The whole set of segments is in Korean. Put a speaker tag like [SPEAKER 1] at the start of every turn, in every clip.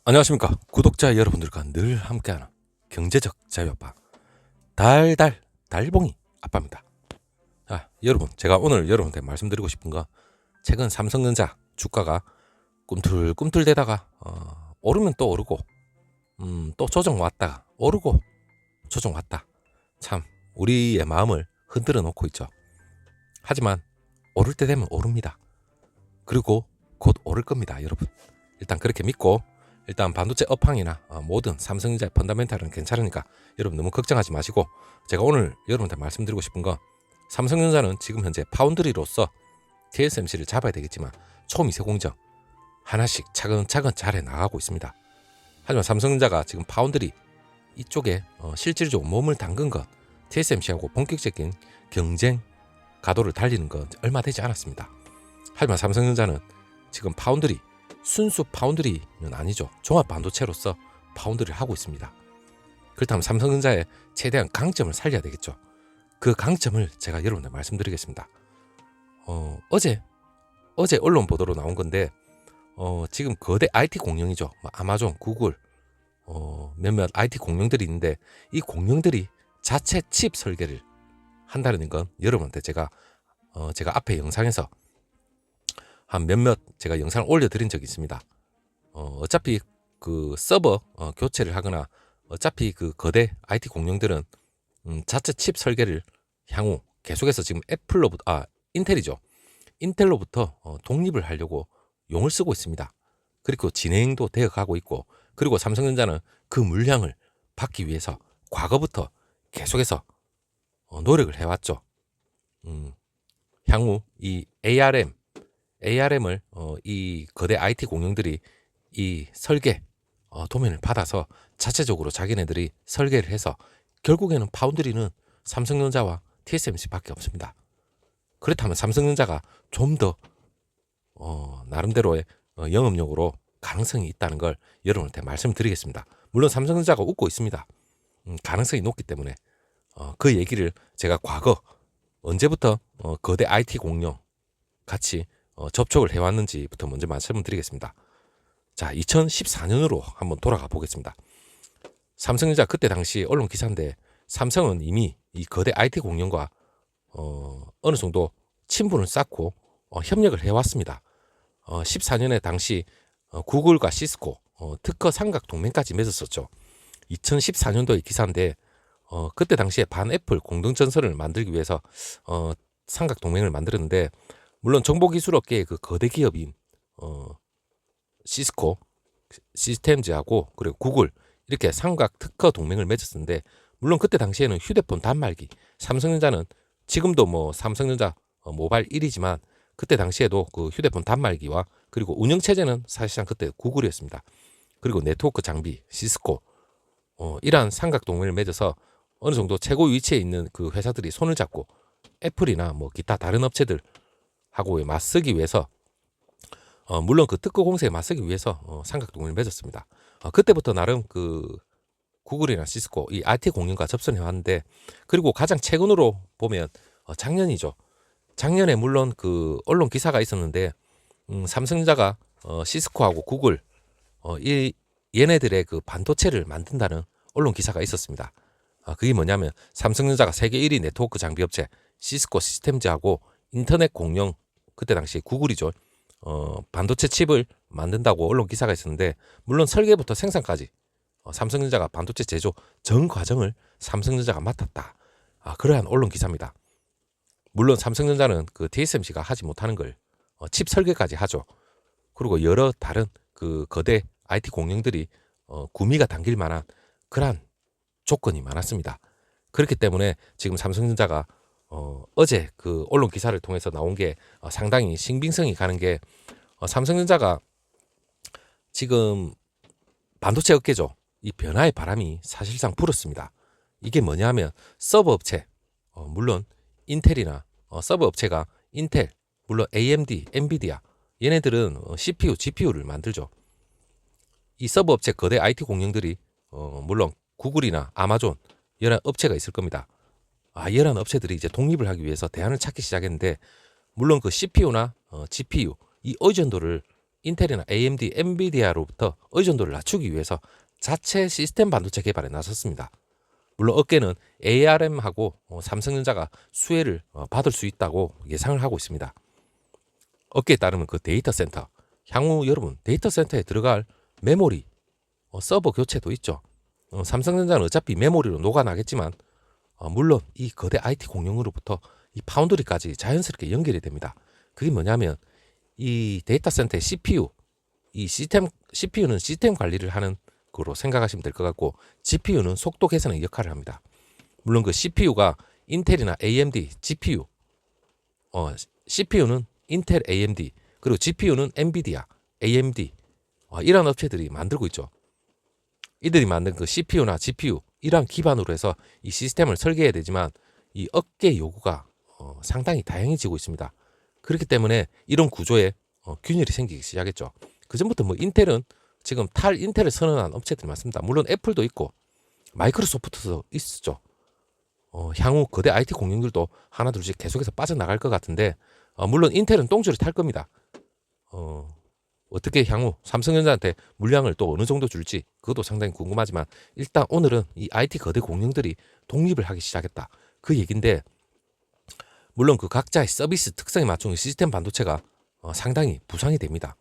[SPEAKER 1] 안녕하십니까 구독자 여러분들과 늘 함께하는 경제적 자유아빠 달봉이 아빠입니다. 여러분, 제가 오늘 여러분한테 말씀드리고 싶은 거, 최근 삼성전자 주가가 꿈틀꿈틀대다가 오르면 또 오르고 또 조정 왔다가 오르고 조정 왔다. 참 우리의 마음을 흔들어 놓고 있죠. 하지만 오를 때 되면 오릅니다. 그리고 곧 오를 겁니다. 여러분, 일단 그렇게 믿고, 일단 반도체 업황이나 모든 삼성전자의 펀더멘탈은 괜찮으니까 여러분 너무 걱정하지 마시고, 제가 오늘 여러분한테 말씀드리고 싶은 건, 삼성전자는 지금 현재 파운드리로서 TSMC를 잡아야 되겠지만 초미세 공정 하나씩 차근차근 잘 해나가고 있습니다. 하지만 삼성전자가 지금 파운드리 이쪽에 실질적으로 몸을 담근 건 TSMC하고 본격적인 경쟁 가도를 달리는 건 얼마 되지 않았습니다. 하지만 삼성전자는 지금 파운드리, 순수 파운드리는 아니죠. 종합 반도체로서 파운드리를 하고 있습니다. 그렇다면 삼성전자의 최대한 강점을 살려야 되겠죠. 그 강점을 제가 여러분들 말씀드리겠습니다. 어제 언론 보도로 나온 건데, 지금 거대 IT 공룡이죠. 아마존, 구글, 몇몇 IT 공룡들이 있는데, 이 공룡들이 자체 칩 설계를 한다는 건 여러분한테 제가 앞에 영상에서 한 몇몇 제가 영상을 올려드린 적이 있습니다. 어차피 그 서버 교체를 하거나, 어차피 그 거대 IT 공룡들은 자체 칩 설계를 향후 계속해서 지금 인텔이죠. 인텔로부터 독립을 하려고 용을 쓰고 있습니다. 그리고 진행도 되어 가고 있고, 그리고 삼성전자는 그 물량을 받기 위해서 과거부터 계속해서 노력을 해왔죠. 향후 이 ARM을 이 거대 IT 공룡들이 이 설계 도면을 받아서 자체적으로 자기네들이 설계를 해서, 결국에는 파운드리는 삼성전자와 TSMC밖에 없습니다. 그렇다면 삼성전자가 좀 더 나름대로의 영업력으로 가능성이 있다는 걸 여러분한테 말씀드리겠습니다. 물론 삼성전자가 웃고 있습니다. 가능성이 높기 때문에 그 얘기를 제가 과거 언제부터 거대 IT 공룡 같이 접촉을 해왔는지부터 먼저 말씀을 드리겠습니다. 자, 2014년으로 한번 돌아가 보겠습니다. 삼성전자 그때 당시 언론 기사인데, 삼성은 이미 이 거대 IT 공룡과 어느 정도 친분을 쌓고 협력을 해왔습니다. 14년에 당시 구글과 시스코 특허 삼각 동맹까지 맺었었죠. 2014년도의 기사인데, 그때 당시에 반애플 공동전선을 만들기 위해서 삼각 동맹을 만들었는데, 물론 정보기술업계의 그 거대 기업인 시스코, 시스템즈하고 그리고 구글, 이렇게 삼각 특허 동맹을 맺었는데, 물론 그때 당시에는 휴대폰 단말기, 삼성전자는 지금도 뭐 삼성전자 모바일 1위지만 그때 당시에도 그 휴대폰 단말기와 그리고 운영체제는 사실상 그때 구글이었습니다. 그리고 네트워크 장비 시스코, 이러한 삼각 동맹을 맺어서 어느 정도 최고 위치에 있는 그 회사들이 손을 잡고 애플이나 뭐 기타 다른 업체들 하고 맞서기 위해서, 물론 그 특허 공세에 맞서기 위해서 삼각 동맹을 맺었습니다. 그때부터 나름 그 구글이나 시스코 이 IT 공룡과 접선해 왔는데, 그리고 가장 최근으로 보면 작년이죠. 작년에 물론 그 언론 기사가 있었는데, 삼성전자가 시스코하고 구글 얘네들의 그 반도체를 만든다는 언론 기사가 있었습니다. 그게 뭐냐면, 삼성전자가 세계 1위 네트워크 장비 업체 시스코 시스템즈하고 인터넷 공룡, 그때 당시 구글이죠. 반도체 칩을 만든다고 언론 기사가 있었는데, 물론 설계부터 생산까지 삼성전자가 반도체 제조 전 과정을 삼성전자가 맡았다. 그러한 언론 기사입니다. 물론 삼성전자는 그 TSMC가 하지 못하는 걸 칩 설계까지 하죠. 그리고 여러 다른 그 거대 IT 공룡들이 구미가 당길 만한 그러한 조건이 많았습니다. 그렇기 때문에 지금 삼성전자가 어제 그 언론 기사를 통해서 나온 게 상당히 신빙성이 가는 게, 삼성전자가 지금 반도체 업계죠. 이 변화의 바람이 사실상 불었습니다. 이게 뭐냐면, 서버 업체, 물론 인텔이나 서버 업체가 인텔, 물론 AMD, 엔비디아, 얘네들은 CPU, GPU를 만들죠. 이 서버 업체 거대 IT 공룡들이 물론 구글이나 아마존 이런 업체가 있을 겁니다. 이런 업체들이 이제 독립을 하기 위해서 대안을 찾기 시작했는데, 물론 그 CPU나 GPU 이 의존도를 인텔이나 AMD, 엔비디아로부터 의존도를 낮추기 위해서 자체 시스템 반도체 개발에 나섰습니다. 물론 업계는 ARM하고 삼성전자가 수혜를 받을 수 있다고 예상을 하고 있습니다. 업계에 따르면 그 데이터 센터, 향후 여러분 데이터 센터에 들어갈 메모리, 서버 교체도 있죠. 삼성전자는 어차피 메모리로 녹아나겠지만 물론 이 거대 IT 공룡으로부터 이 파운드리까지 자연스럽게 연결이 됩니다. 그게 뭐냐면 이 데이터 센터의 CPU, 이 시스템 CPU는 시스템 관리를 하는 거로 생각하시면 될 것 같고 GPU는 속도 개선의 역할을 합니다. 물론 그 CPU가 인텔이나 AMD, GPU, CPU는 인텔, AMD, 그리고 GPU는 엔비디아, AMD 이런 업체들이 만들고 있죠. 이들이 만든 그 CPU나 GPU 이러한 기반으로 해서 이 시스템을 설계해야 되지만 이 업계 요구가 상당히 다양해지고 있습니다. 그렇기 때문에 이런 구조에 균열이 생기기 시작했죠. 그전부터 뭐 인텔은 지금 탈인텔을 선언한 업체들이 많습니다. 물론 애플도 있고 마이크로소프트도 있었죠. 향후 거대 IT 공룡들도 하나둘씩 계속해서 빠져나갈 것 같은데 물론 인텔은 똥줄을 탈 겁니다. 어떻게 향후 삼성전자한테 물량을 또 어느 정도 줄지 그것도 상당히 궁금하지만 일단 오늘은 이 IT 거대 공룡들이 독립을 하기 시작했다. 그 얘기인데 물론 그 각자의 서비스 특성에 맞춘 시스템 반도체가 상당히 부상이 됩니다.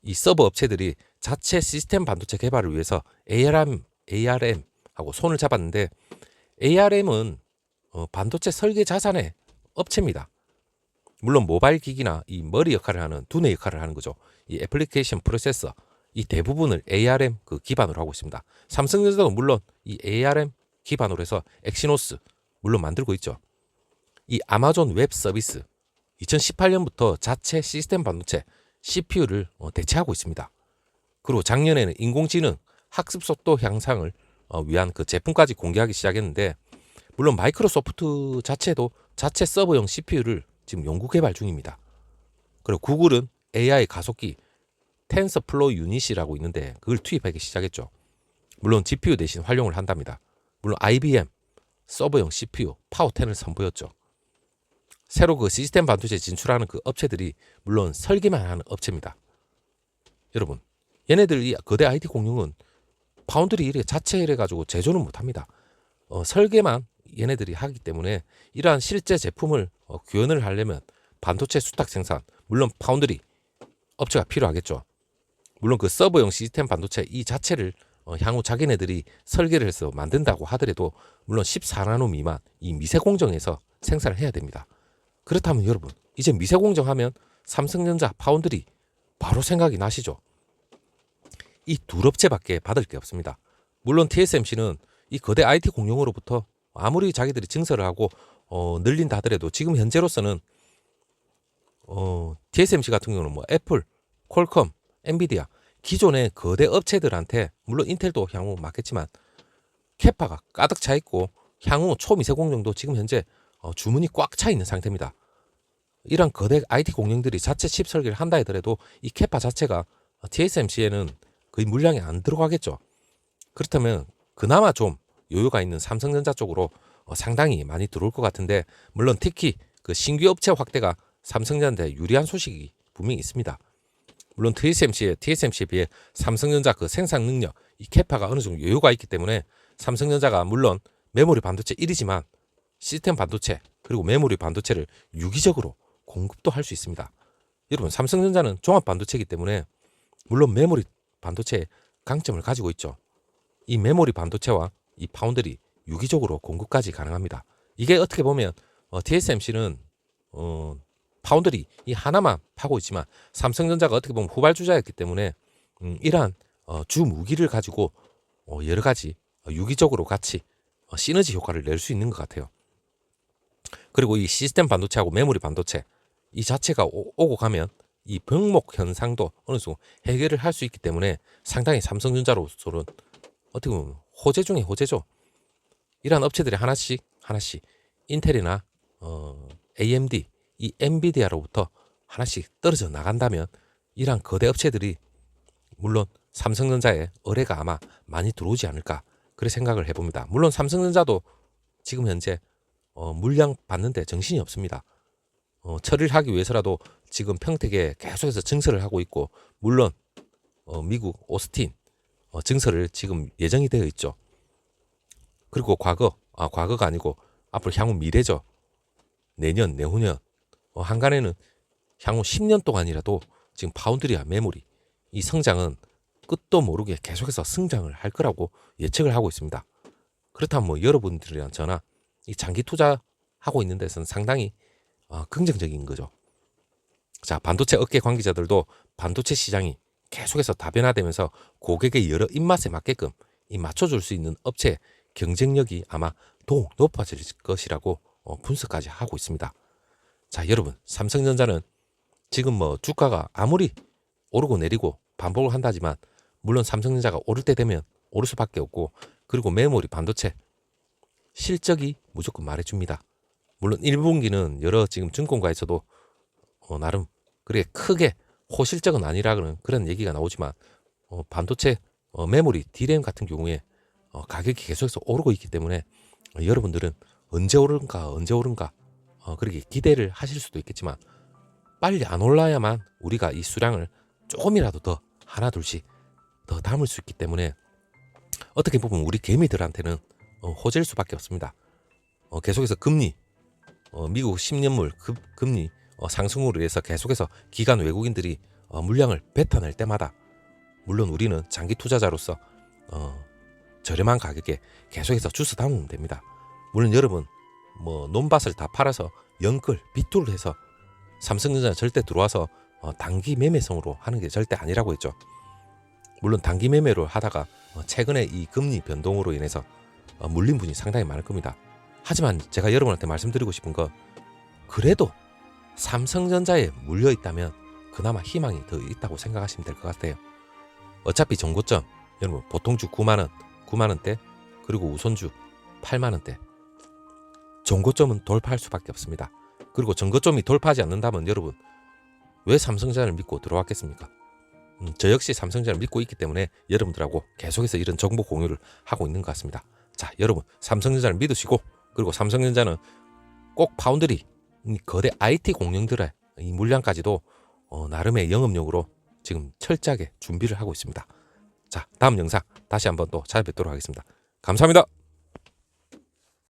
[SPEAKER 1] 이 서버 업체들이 자체 시스템 반도체 개발을 위해서 ARM하고 손을 잡았는데 ARM은 반도체 설계 자산의 업체입니다. 물론 모바일 기기나 이 머리 역할을 하는 두뇌 역할을 하는 거죠. 이 애플리케이션 프로세서 이 대부분을 ARM 그 기반으로 하고 있습니다. 삼성전자도 물론 이 ARM 기반으로 해서 엑시노스 물론 만들고 있죠. 이 아마존 웹 서비스 2018년부터 자체 시스템 반도체 CPU를 대체하고 있습니다. 그리고 작년에는 인공지능 학습 속도 향상을 위한 그 제품까지 공개하기 시작했는데 물론 마이크로소프트 자체도 자체 서버용 CPU를 지금 연구 개발 중입니다. 그리고 구글은 AI 가속기 텐서플로우 유닛이라고 있는데 그걸 투입하기 시작했죠. 물론 GPU 대신 활용을 한답니다. 물론 IBM 서버용 CPU 파워10을 선보였죠. 새로 그 시스템 반도체 진출하는 그 업체들이 물론 설계만 하는 업체입니다. 여러분, 얘네들 이 거대 IT 공룡은 파운드리 이렇게 자체 이래가지고 제조는 못합니다. 설계만 얘네들이 하기 때문에 이러한 실제 제품을 구현을 하려면 반도체 수탁 생산, 물론 파운드리 업체가 필요하겠죠. 물론 그 서버용 시스템 반도체 이 자체를 향후 자기네들이 설계를 해서 만든다고 하더라도 물론 14나노 미만 이 미세 공정에서 생산을 해야 됩니다. 그렇다면 여러분 이제 미세 공정하면 삼성전자, 파운드리 바로 생각이 나시죠? 이 두 업체밖에 받을 게 없습니다. 물론 TSMC는 이 거대 IT 공룡으로부터 아무리 자기들이 증설을 하고 늘린다 하더라도 지금 현재로서는 TSMC 같은 경우는 뭐 애플, 퀄컴, 엔비디아 기존의 거대 업체들한테 물론 인텔도 향후 맞겠지만 캐파가 가득 차 있고 향후 초미세 공정도 지금 현재 주문이 꽉 차 있는 상태입니다. 이런 거대 IT 공룡들이 자체 칩 설계를 한다 하더라도 이 캐파 자체가 TSMC에는 거의 물량이 안 들어가겠죠. 그렇다면 그나마 좀 여유가 있는 삼성전자 쪽으로 상당히 많이 들어올 것 같은데 물론 특히 그 신규 업체 확대가 삼성전자한테 유리한 소식이 분명히 있습니다. 물론 TSMC에 비해 삼성전자 그 생산 능력, 이 캐파가 어느 정도 여유가 있기 때문에 삼성전자가 물론 메모리 반도체 1위지만 시스템 반도체 그리고 메모리 반도체를 유기적으로 공급도 할 수 있습니다. 여러분 삼성전자는 종합 반도체이기 때문에 물론 메모리 반도체의 강점을 가지고 있죠. 이 메모리 반도체와 이 파운드리 유기적으로 공급까지 가능합니다. 이게 어떻게 보면 TSMC는 파운드리 이 하나만 파고 있지만 삼성전자가 어떻게 보면 후발주자였기 때문에 이러한 주 무기를 가지고 여러 가지 유기적으로 같이 시너지 효과를 낼 수 있는 것 같아요. 그리고 이 시스템 반도체하고 메모리 반도체 이 자체가 오고 가면 이 병목 현상도 어느 정도 해결을 할 수 있기 때문에 상당히 삼성전자로서는 어떻게 보면 호재 중에 호재죠. 이러한 업체들이 하나씩 인텔이나 AMD, 이 엔비디아로부터 하나씩 떨어져 나간다면 이러한 거대 업체들이 물론 삼성전자의 의뢰가 아마 많이 들어오지 않을까 그렇게 생각을 해봅니다. 물론 삼성전자도 지금 현재 물량 받는데 정신이 없습니다. 처리를 하기 위해서라도 지금 평택에 계속해서 증설을 하고 있고, 물론 미국 오스틴 증설을 지금 예정이 되어 있죠. 그리고 과거가 아니고 앞으로 향후 미래죠. 내년, 내후년, 한간에는 향후 10년 동안이라도 지금 파운드리와 메모리 이 성장은 끝도 모르게 계속해서 성장을 할 거라고 예측을 하고 있습니다. 그렇다면 뭐 여러분들이랑 저나 이 장기 투자하고 있는 데서는 상당히 긍정적인 거죠. 자, 반도체 업계 관계자들도 반도체 시장이 계속해서 다변화되면서 고객의 여러 입맛에 맞게끔 이 맞춰줄 수 있는 업체 경쟁력이 아마 더욱 높아질 것이라고 분석까지 하고 있습니다. 자, 여러분, 삼성전자는 지금 뭐 주가가 아무리 오르고 내리고 반복을 한다지만, 물론 삼성전자가 오를 때 되면 오를 수밖에 없고, 그리고 메모리 반도체 실적이 무조건 말해줍니다. 물론 1분기는 여러 지금 증권가에서도 나름 그렇게 크게 호실적은 아니라는 그런 얘기가 나오지만, 반도체 메모리 D램 같은 경우에 가격이 계속해서 오르고 있기 때문에 여러분들은 언제 오른가 그렇게 기대를 하실 수도 있겠지만, 빨리 안 올라야만 우리가 이 수량을 조금이라도 더 하나 둘씩 더 담을 수 있기 때문에 어떻게 보면 우리 개미들한테는 호재일 수밖에 없습니다. 계속해서 금리, 미국 10년물 금리 상승으로 인해서 계속해서 기관 외국인들이 물량을 뱉어낼 때마다, 물론 우리는 장기 투자자로서 저렴한 가격에 계속해서 주워 담으면 됩니다. 물론 여러분 뭐 논밭을 다 팔아서 영끌 비투를 해서 삼성전자 절대 들어와서 단기 매매성으로 하는 게 절대 아니라고 했죠. 물론 단기 매매로 하다가 최근에 이 금리 변동으로 인해서 물린 분이 상당히 많을 겁니다. 하지만 제가 여러분한테 말씀드리고 싶은 건, 그래도 삼성전자에 물려 있다면 그나마 희망이 더 있다고 생각하시면 될 것 같아요. 어차피 정고점 여러분 보통주 9만원대 그리고 우선주 8만원대, 정고점은 돌파할 수밖에 없습니다. 그리고 정고점이 돌파하지 않는다면 여러분 왜 삼성전자를 믿고 들어왔겠습니까? 저 역시 삼성전자를 믿고 있기 때문에 여러분들하고 계속해서 이런 정보 공유를 하고 있는 것 같습니다. 자, 여러분 삼성전자를 믿으시고, 그리고 삼성전자는 꼭 파운드리 거대 IT 공룡들의 이 물량까지도 나름의 영업용으로 지금 철저하게 준비를 하고 있습니다. 자, 다음 영상 다시 한번 또 찾아뵙도록 하겠습니다. 감사합니다.